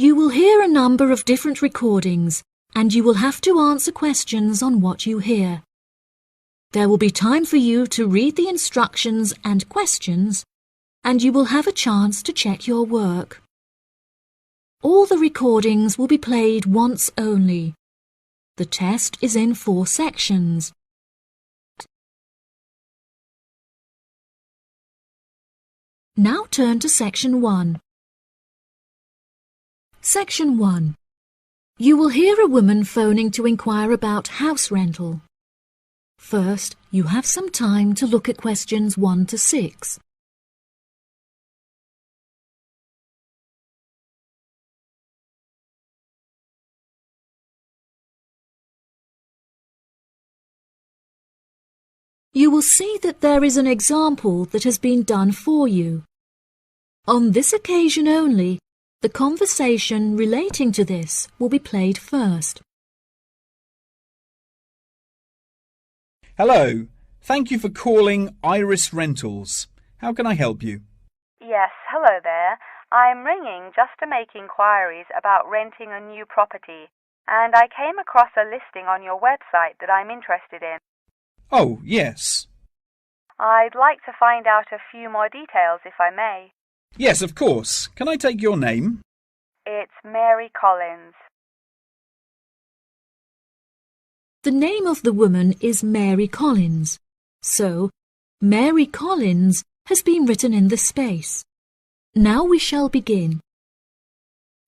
You will hear a number of different recordings and you will have to answer questions on what you hear. There will be time for you to read the instructions and questions, and you will have a chance to check your work. All the recordings will be played once only. The test is in 4 sections. Now turn to Section 1. Section 1. You will hear a woman phoning to inquire about house rental. First, you have some time to look at questions 1 to 6. You will see that there is an example that has been done for you. On this occasion only, the conversation relating to this will be played first. Hello. Thank you for calling Iris Rentals. How can I help you? Yes, hello there. I'm ringing just to make inquiries about renting a new property, and I came across a listing on your website that I'm interested in. Oh, yes. I'd like to find out a few more details if I may. Yes, of course. Can I take your name? It's Mary Collins. The name of the woman is Mary Collins, so Mary Collins has been written in the space. Now we shall begin.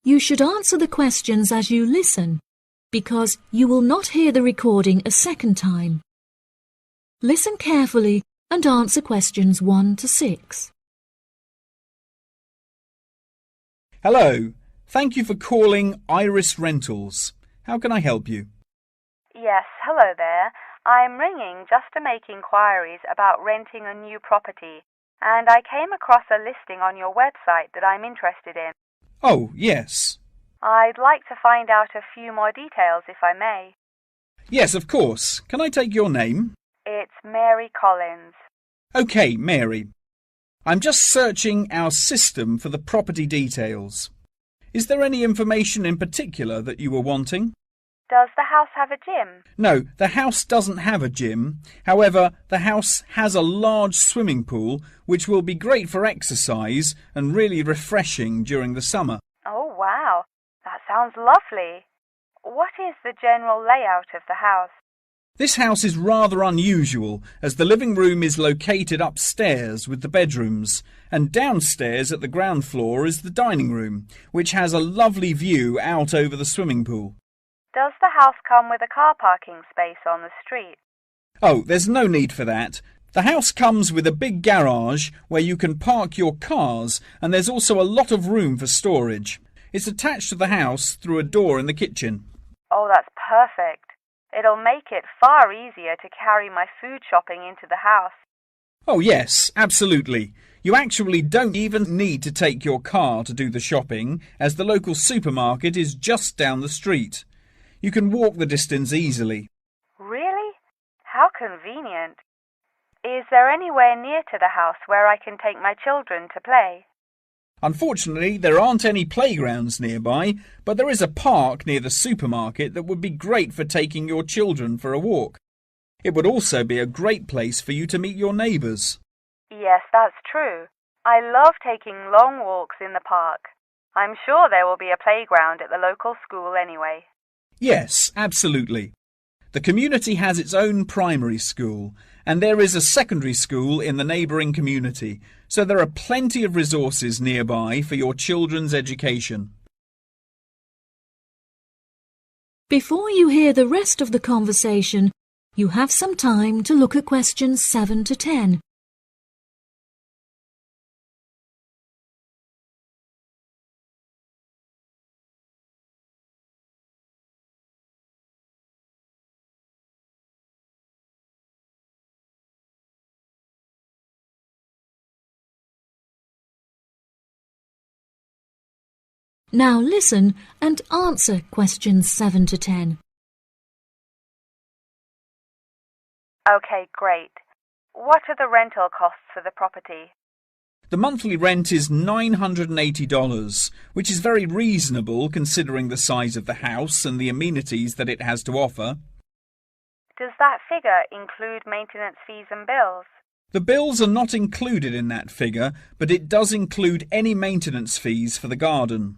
You should answer the questions as you listen, because you will not hear the recording a second time. Listen carefully and answer questions 1 to 6. Hello. Thank you for calling Iris Rentals. How can I help you? Yes, hello there. I'm ringing just to make inquiries about renting a new property, and I came across a listing on your website that I'm interested in. Oh, yes. I'd like to find out a few more details if I may. Yes, of course. Can I take your name? It's Mary Collins. OK, Mary. I'm just searching our system for the property details. Is there any information in particular that you were wanting? Does the house have a gym? No, the house doesn't have a gym. However, the house has a large swimming pool, which will be great for exercise and really refreshing during the summer. Oh, wow. That sounds lovely. What is the general layout of the house? This house is rather unusual, as the living room is located upstairs with the bedrooms, and downstairs at the ground floor is the dining room, which has a lovely view out over the swimming pool. Does the house come with a car parking space on the street? Oh, there's no need for that. The house comes with a big garage where you can park your cars, and there's also a lot of room for storage. It's attached to the house through a door in the kitchen. Oh, that's perfect. It'll make it far easier to carry my food shopping into the house. Oh, yes, absolutely. You actually don't even need to take your car to do the shopping, as the local supermarket is just down the street. You can walk the distance easily. Really? How convenient. Is there anywhere near to the house where I can take my children to play? Unfortunately, there aren't any playgrounds nearby, but there is a park near the supermarket that would be great for taking your children for a walk. It would also be a great place for you to meet your neighbours. Yes, that's true. I love taking long walks in the park. I'm sure there will be a playground at the local school anyway. Yes, absolutely. The community has its own primary school, and there is a secondary school in the neighbouring community, so there are plenty of resources nearby for your children's education. Before you hear the rest of the conversation, you have some time to look at questions 7 to 10. Now listen and answer questions 7 to 10. Okay, great. What are the rental costs for the property? The monthly rent is $980, which is very reasonable considering the size of the house and the amenities that it has to offer. Does that figure include maintenance fees and bills? The bills are not included in that figure, but it does include any maintenance fees for the garden.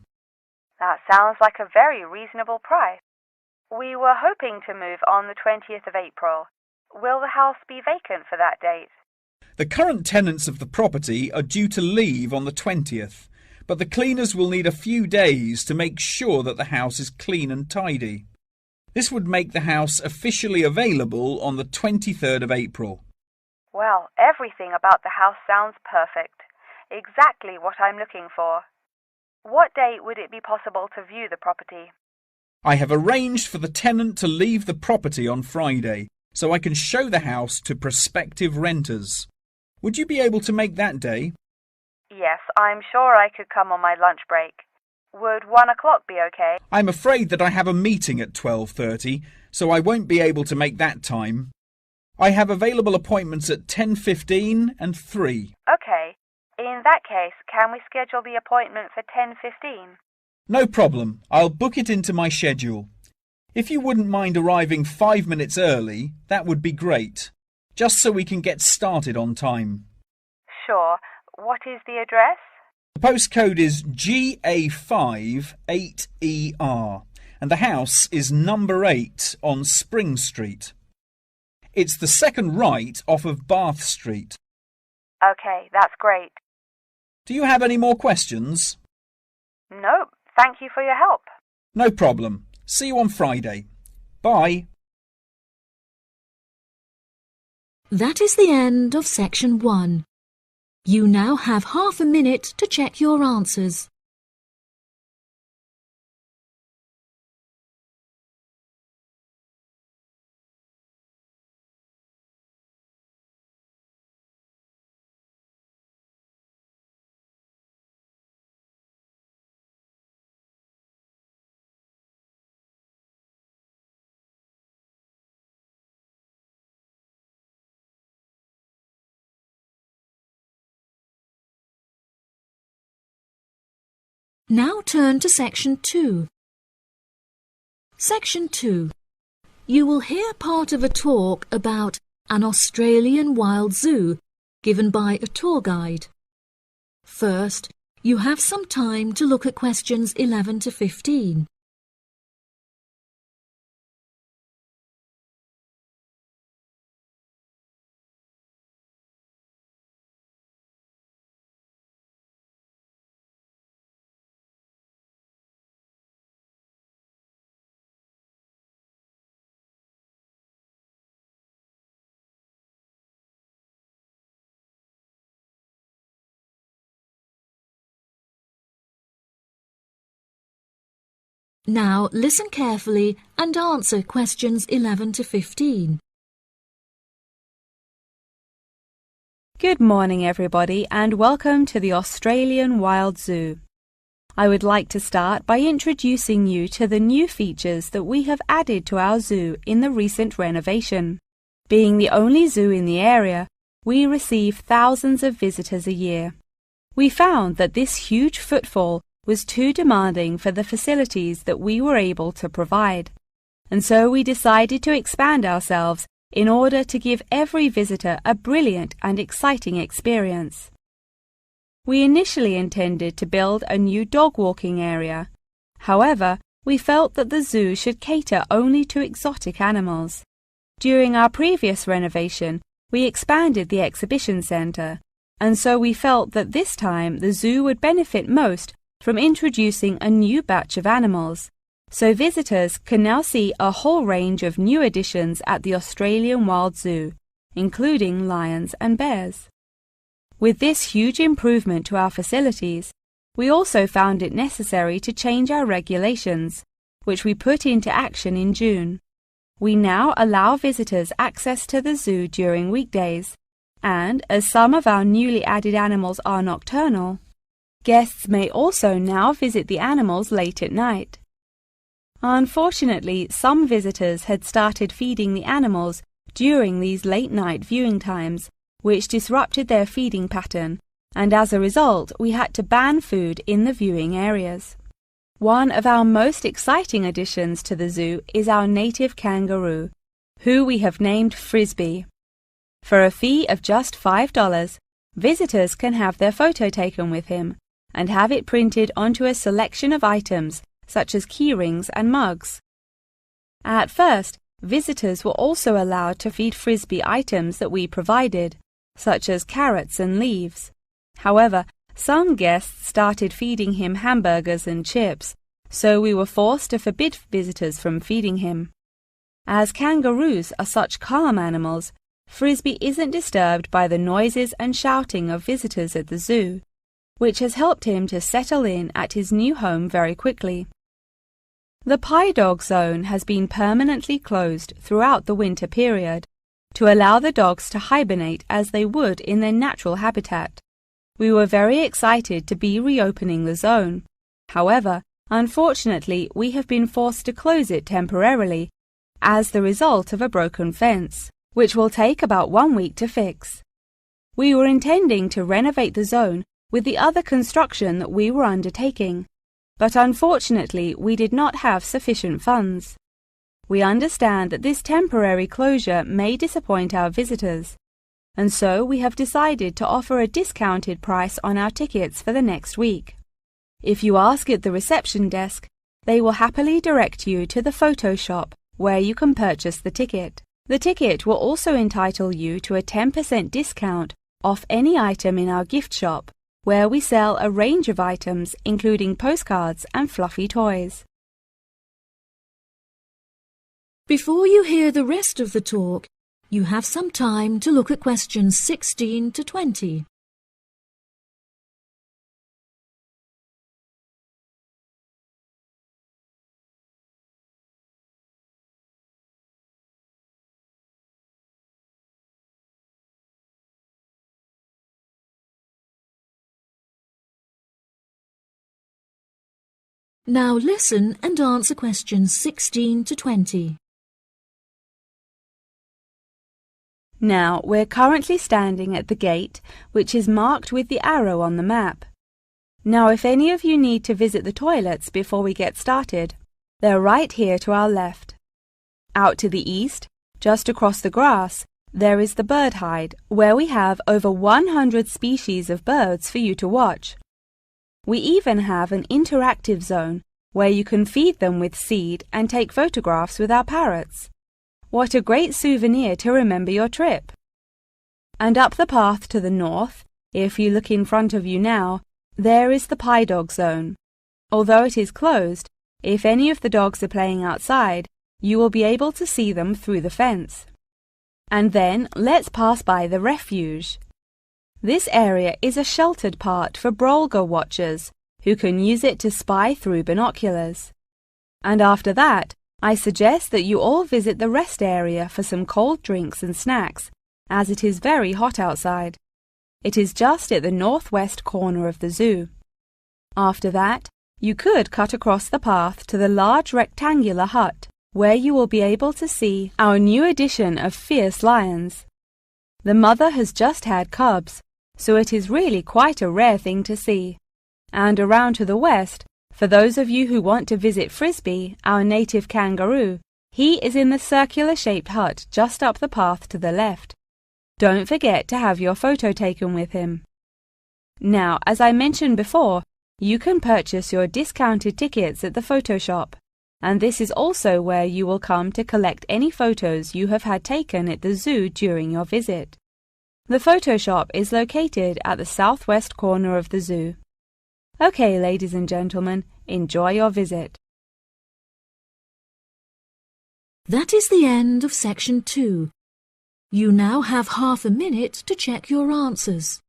That sounds like a very reasonable price. We were hoping to move on the 20th of April. Will the house be vacant for that date? The current tenants of the property are due to leave on the 20th, but the cleaners will need a few days to make sure that the house is clean and tidy. This would make the house officially available on the 23rd of April. Well, everything about the house sounds perfect. Exactly what I'm looking for. What date would it be possible to view the property? I have arranged for the tenant to leave the property on Friday, so I can show the house to prospective renters. Would you be able to make that day? Yes, I'm sure I could come on my lunch break. Would 1 o'clock be okay? I'm afraid that I have a meeting at 12:30, so I won't be able to make that time. I have available appointments at 10:15 and 3. Okay. In that case, can we schedule the appointment for 10:15? No problem. I'll book it into my schedule. If you wouldn't mind arriving 5 minutes early, that would be great, just so we can get started on time. Sure. What is the address? The postcode is GA5-8ER, and the house is number 8 on Spring Street. It's the second right off of Bath Street. Okay, that's great. Do you have any more questions? Nope. Thank you for your help. No problem. See you on Friday. Bye. That is the end of section 1. You now have half a minute to check your answers. Now turn to section 2. Section 2. You will hear part of a talk about an Australian wild zoo given by a tour guide. First, you have some time to look at questions 11 to 15. Now listen carefully and answer questions 11 to 15. Good morning everybody and welcome to the Australian Wild Zoo. I would like to start by introducing you to the new features that we have added to our zoo in the recent renovation. Being the only zoo in the area, we receive thousands of visitors a year. We found that this huge footfall was too demanding for the facilities that we were able to provide, and so we decided to expand ourselves in order to give every visitor a brilliant and exciting experience. We initially intended to build a new dog walking area. However, we felt that the zoo should cater only to exotic animals. During our previous renovation, we expanded the exhibition centre, and so we felt that this time the zoo would benefit most from introducing a new batch of animals, so visitors can now see a whole range of new additions at the Australian Wild Zoo, including lions and bears. With this huge improvement to our facilities, we also found it necessary to change our regulations, which we put into action in June. We now allow visitors access to the zoo during weekdays, and as some of our newly added animals are nocturnal, guests may also now visit the animals late at night. Unfortunately, some visitors had started feeding the animals during these late-night viewing times, which disrupted their feeding pattern, and as a result we had to ban food in the viewing areas. One of our most exciting additions to the zoo is our native kangaroo, who we have named Frisbee. For a fee of just $5, visitors can have their photo taken with him and have it printed onto a selection of items such as keyrings and mugs. At first, visitors were also allowed to feed Frisbee items that we provided, such as carrots and leaves. However, some guests started feeding him hamburgers and chips, so we were forced to forbid visitors from feeding him. As kangaroos are such calm animals, Frisbee isn't disturbed by the noises and shouting of visitors at the zoo, which has helped him to settle in at his new home very quickly. The Pie Dog Zone has been permanently closed throughout the winter period to allow the dogs to hibernate as they would in their natural habitat. We were very excited to be reopening the zone. However, unfortunately, we have been forced to close it temporarily as the result of a broken fence, which will take about 1 week to fix. We were intending to renovate the zone with the other construction that we were undertaking, but unfortunately we did not have sufficient funds. We understand that this temporary closure may disappoint our visitors, and so we have decided to offer a discounted price on our tickets for the next week. If you ask at the reception desk, they will happily direct you to the photo shop where you can purchase the ticket. The ticket will also entitle you to a 10% discount off any item in our gift shop, where we sell a range of items including postcards and fluffy toys. Before you hear the rest of the talk, you have some time to look at questions 16 to 20. Now listen and answer questions 16 to 20. Now we're currently standing at the gate, which is marked with the arrow on the map. Now if any of you need to visit the toilets before we get started, they're right here to our left. Out to the east, just across the grass, there is the bird hide, where we have over 100 species of birds for you to watch. We even have an interactive zone where you can feed them with seed and take photographs with our parrots. What a great souvenir to remember your trip! And up the path to the north, if you look in front of you now, there is the Pie Dog Zone. Although it is closed, if any of the dogs are playing outside, you will be able to see them through the fence. And then let's pass by the refuge. This area is a sheltered part for Brolga watchers who can use it to spy through binoculars. And after that, I suggest that you all visit the rest area for some cold drinks and snacks, as it is very hot outside. It is just at the northwest corner of the zoo. After that, you could cut across the path to the large rectangular hut, where you will be able to see our new addition of fierce lions. The mother has just had cubs, so it is really quite a rare thing to see. And around to the west, for those of you who want to visit Frisbee, our native kangaroo, he is in the circular-shaped hut just up the path to the left. Don't forget to have your photo taken with him. Now, as I mentioned before, you can purchase your discounted tickets at the photo shop, and this is also where you will come to collect any photos you have had taken at the zoo during your visit. The photo shop is located at the southwest corner of the zoo. Okay, ladies and gentlemen, enjoy your visit. That is the end of section 2. You now have half a minute to check your answers.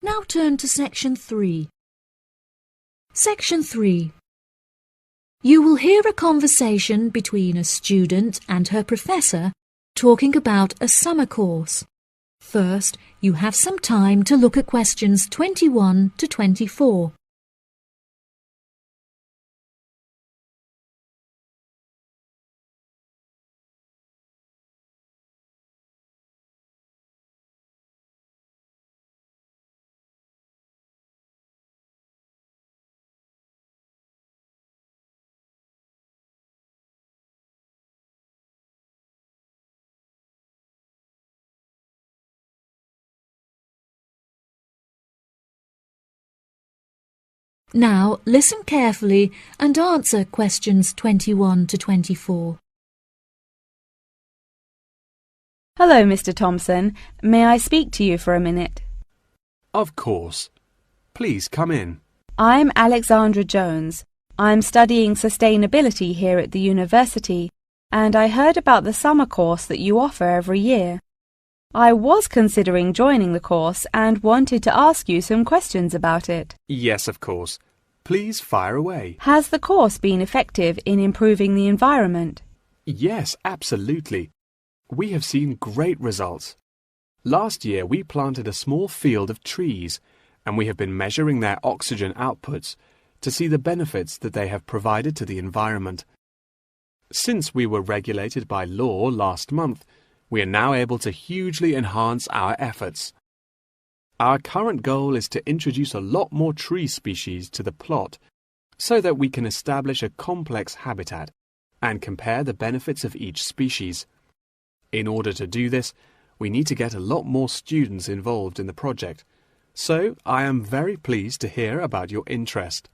Now turn to Section 3. Section 3. You will hear a conversation between a student and her professor talking about a summer course. First, you have some time to look at questions 21 to 24. Now listen carefully and answer questions 21 to 24. Hello, Mr. Thompson. May I speak to you for a minute? Of course. Please come in. I'm Alexandra Jones. I'm studying sustainability here at the university, and I heard about the summer course that you offer every year. I was considering joining the course and wanted to ask you some questions about it. Yes, of course. Please fire away. Has the course been effective in improving the environment? Yes, absolutely. We have seen great results. Last year we planted a small field of trees, and we have been measuring their oxygen outputs to see the benefits that they have provided to the environment. Since we were regulated by law last month, we are now able to hugely enhance our efforts. Our current goal is to introduce a lot more tree species to the plot so that we can establish a complex habitat and compare the benefits of each species. In order to do this, we need to get a lot more students involved in the project. So I am very pleased to hear about your interest.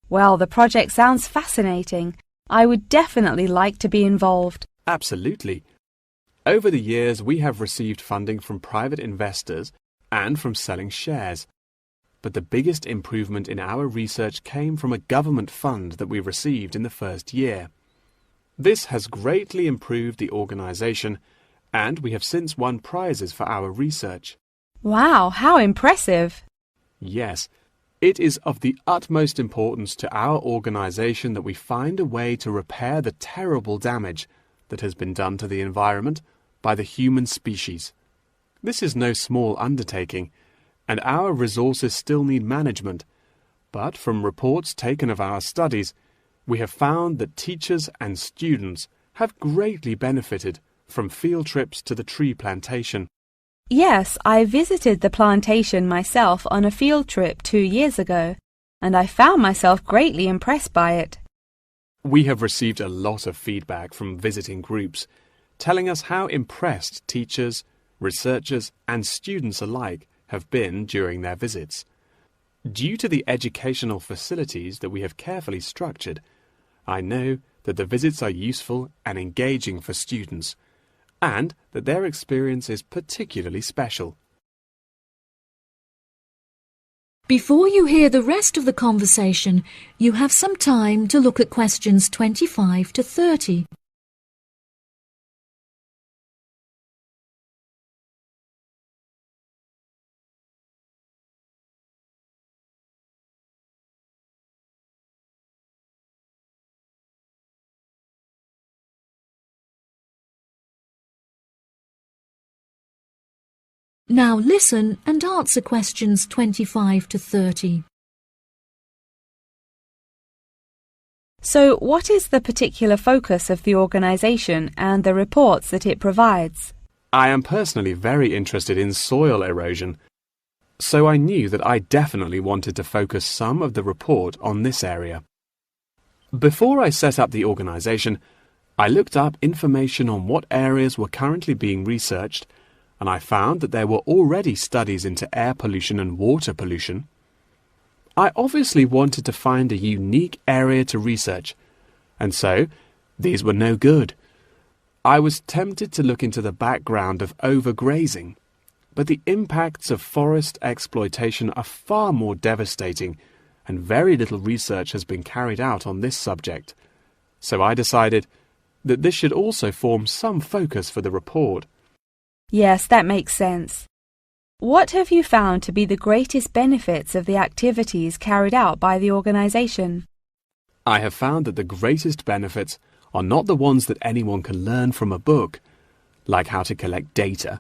Well, the project sounds fascinating. I would definitely like to be involved. Absolutely. Over the years, we have received funding from private investors and from selling shares. But the biggest improvement in our research came from a government fund that we received in the first year. This has greatly improved the organisation, and we have since won prizes for our research. Wow, how impressive! Yes, it is of the utmost importance to our organisation that we find a way to repair the terrible damage that has been done to the environment by the human species. This is no small undertaking, and our resources still need management, but from reports taken of our studies, we have found that teachers and students have greatly benefited from field trips to the tree plantation. Yes, I visited the plantation myself on a field trip 2 years ago, and I found myself greatly impressed by it. We have received a lot of feedback from visiting groups, telling us how impressed teachers, researchers and students alike have been during their visits. Due to the educational facilities that we have carefully structured, I know that the visits are useful and engaging for students, and that their experience is particularly special. Before you hear the rest of the conversation, you have some time to look at questions 25 to 30. Now listen and answer questions 25 to 30. So, what is the particular focus of the organisation and the reports that it provides? I am personally very interested in soil erosion, so I knew that I definitely wanted to focus some of the report on this area. Before I set up the organisation, I looked up information on what areas were currently being researched, and I found that there were already studies into air pollution and water pollution. I obviously wanted to find a unique area to research, and so these were no good. I was tempted to look into the background of overgrazing, but the impacts of forest exploitation are far more devastating, and very little research has been carried out on this subject. So I decided that this should also form some focus for the report. Yes, that makes sense. What have you found to be the greatest benefits of the activities carried out by the organisation? I have found that the greatest benefits are not the ones that anyone can learn from a book, like how to collect data,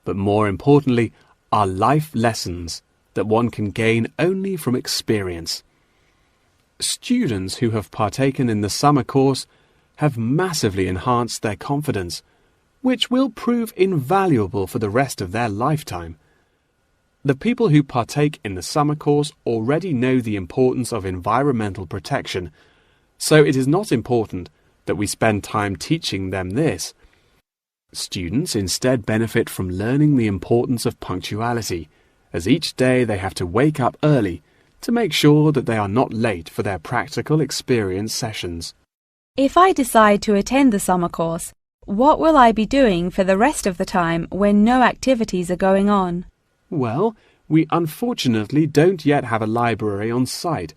but more importantly are life lessons that one can gain only from experience. Students who have partaken in the summer course have massively enhanced their confidence, which will prove invaluable for the rest of their lifetime. The people who partake in the summer course already know the importance of environmental protection, so it is not important that we spend time teaching them this. Students instead benefit from learning the importance of punctuality, as each day they have to wake up early to make sure that they are not late for their practical experience sessions. If I decide to attend the summer course, what will I be doing for the rest of the time when no activities are going on? Well, we unfortunately don't yet have a library on site,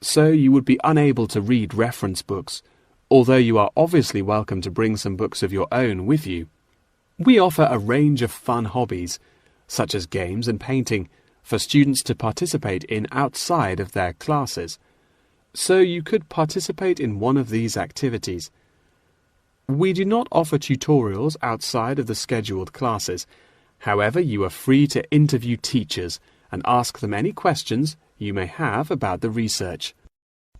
so you would be unable to read reference books, although you are obviously welcome to bring some books of your own with you. We offer a range of fun hobbies, such as games and painting, for students to participate in outside of their classes, so you could participate in one of these activities. We do not offer tutorials outside of the scheduled classes. However, you are free to interview teachers and ask them any questions you may have about the research.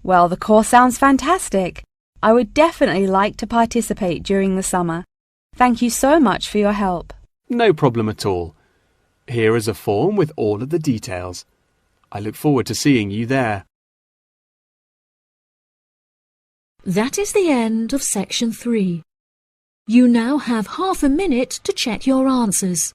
Well, the course sounds fantastic. I would definitely like to participate during the summer. Thank you so much for your help. No problem at all. Here is a form with all of the details. I look forward to seeing you there. That is the end of section 3. You now have half a minute to check your answers.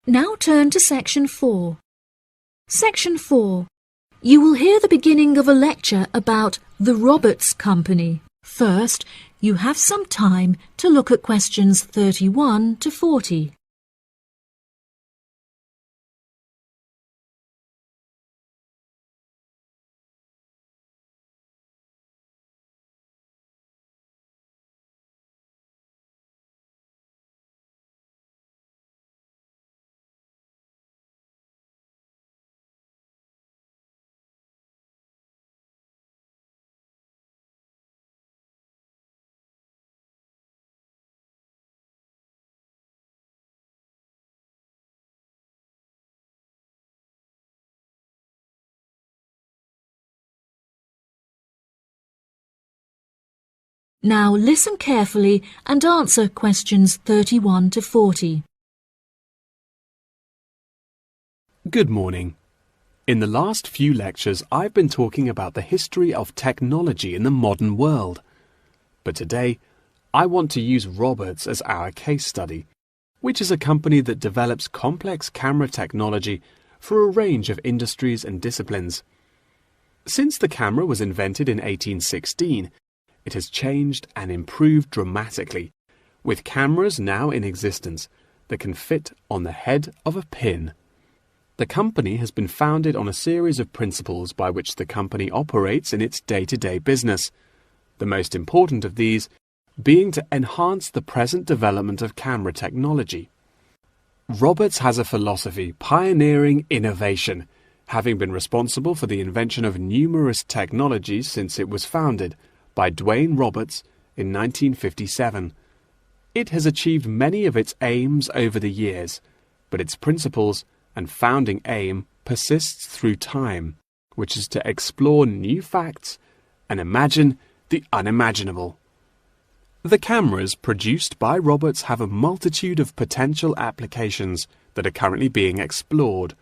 Now turn to section 4. Section 4. You will hear the beginning of a lecture about the Roberts Company. First, you have some time to look at questions 31 to 40. Now listen carefully and answer questions 31 to 40. Good morning. In the last few lectures, I've been talking about the history of technology in the modern world. But today, I want to use Roberts as our case study, which is a company that develops complex camera technology for a range of industries and disciplines. Since the camera was invented in 1816, it has changed and improved dramatically, with cameras now in existence that can fit on the head of a pin. The company has been founded on a series of principles by which the company operates in its day-to-day business, the most important of these being to enhance the present development of camera technology. Roberts has a philosophy pioneering innovation, having been responsible for the invention of numerous technologies since it was founded by Dwayne Roberts in 1957. It has achieved many of its aims over the years, but its principles and founding aim persists through time, which is to explore new facts and imagine the unimaginable. The cameras produced by Roberts have a multitude of potential applications that are currently being explored.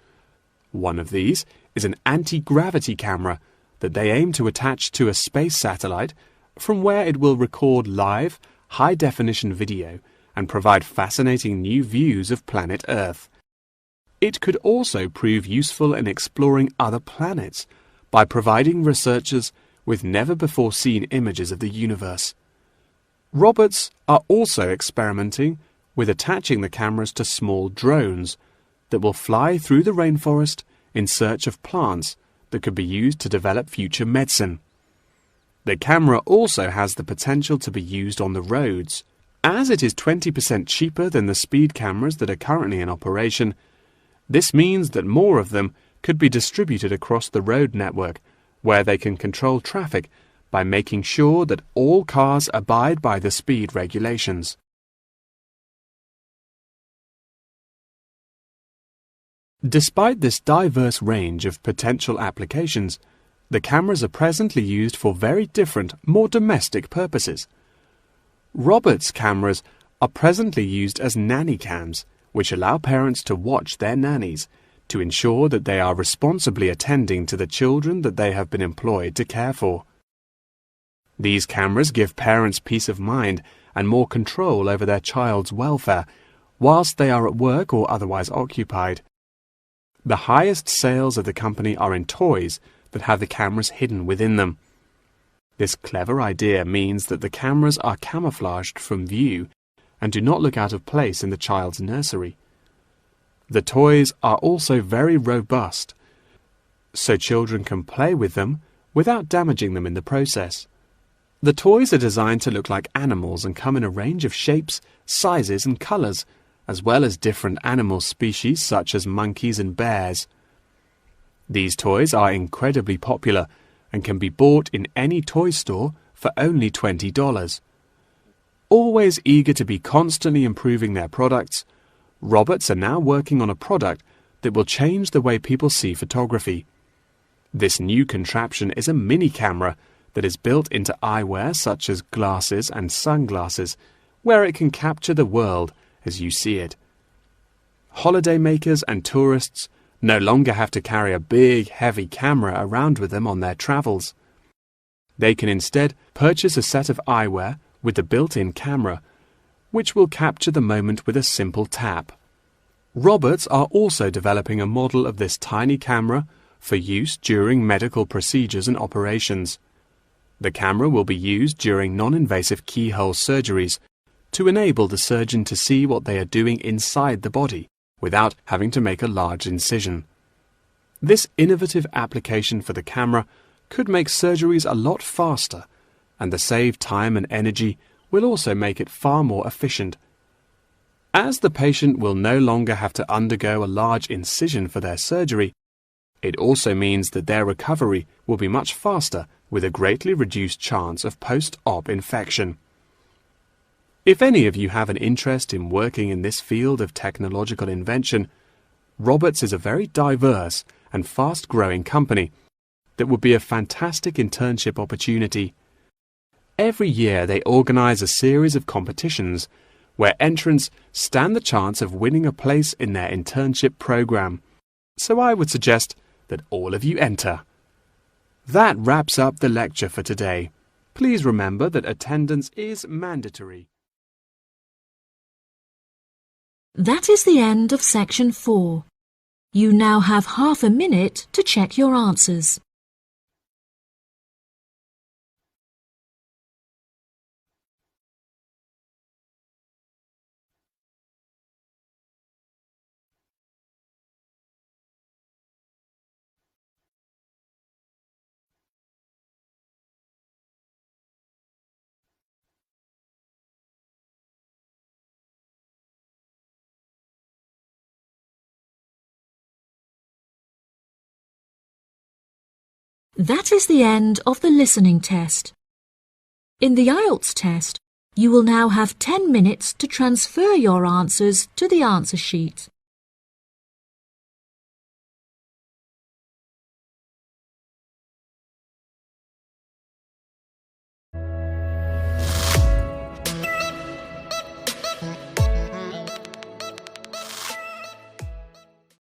One of these is an anti-gravity camera that they aim to attach to a space satellite from where it will record live, high-definition video and provide fascinating new views of planet Earth. It could also prove useful in exploring other planets by providing researchers with never-before-seen images of the universe. Roberts are also experimenting with attaching the cameras to small drones that will fly through the rainforest in search of plants that could be used to develop future medicine. The camera also has the potential to be used on the roads. As it is 20% cheaper than the speed cameras that are currently in operation, this means that more of them could be distributed across the road network, where they can control traffic by making sure that all cars abide by the speed regulations. Despite this diverse range of potential applications, the cameras are presently used for very different, more domestic purposes. Roberts' cameras are presently used as nanny cams, which allow parents to watch their nannies to ensure that they are responsibly attending to the children that they have been employed to care for. These cameras give parents peace of mind and more control over their child's welfare whilst they are at work or otherwise occupied. The highest sales of the company are in toys that have the cameras hidden within them. This clever idea means that the cameras are camouflaged from view and do not look out of place in the child's nursery. The toys are also very robust, so children can play with them without damaging them in the process. The toys are designed to look like animals and come in a range of shapes, sizes and colours, as well as different animal species such as monkeys and bears. These toys are incredibly popular and can be bought in any toy store for only $20. Always eager to be constantly improving their products, Roberts are now working on a product that will change the way people see photography. This new contraption is a mini camera that is built into eyewear such as glasses and sunglasses, where it can capture the world as you see it. Holidaymakers and tourists no longer have to carry a big, heavy camera around with them on their travels. They can instead purchase a set of eyewear with the built-in camera, which will capture the moment with a simple tap. Roberts are also developing a model of this tiny camera for use during medical procedures and operations. The camera will be used during non-invasive keyhole surgeries to enable the surgeon to see what they are doing inside the body without having to make a large incision. This innovative application for the camera could make surgeries a lot faster, and the saved time and energy will also make it far more efficient. As the patient will no longer have to undergo a large incision for their surgery, it also means that their recovery will be much faster with a greatly reduced chance of post-op infection. If any of you have an interest in working in this field of technological invention, Roberts is a very diverse and fast-growing company that would be a fantastic internship opportunity. Every year they organize a series of competitions where entrants stand the chance of winning a place in their internship program. So I would suggest that all of you enter. That wraps up the lecture for today. Please remember that attendance is mandatory. That is the end of section 4. You now have half a minute to check your answers. That is the end of the listening test. In the IELTS test, you will now have 10 minutes to transfer your answers to the answer sheet.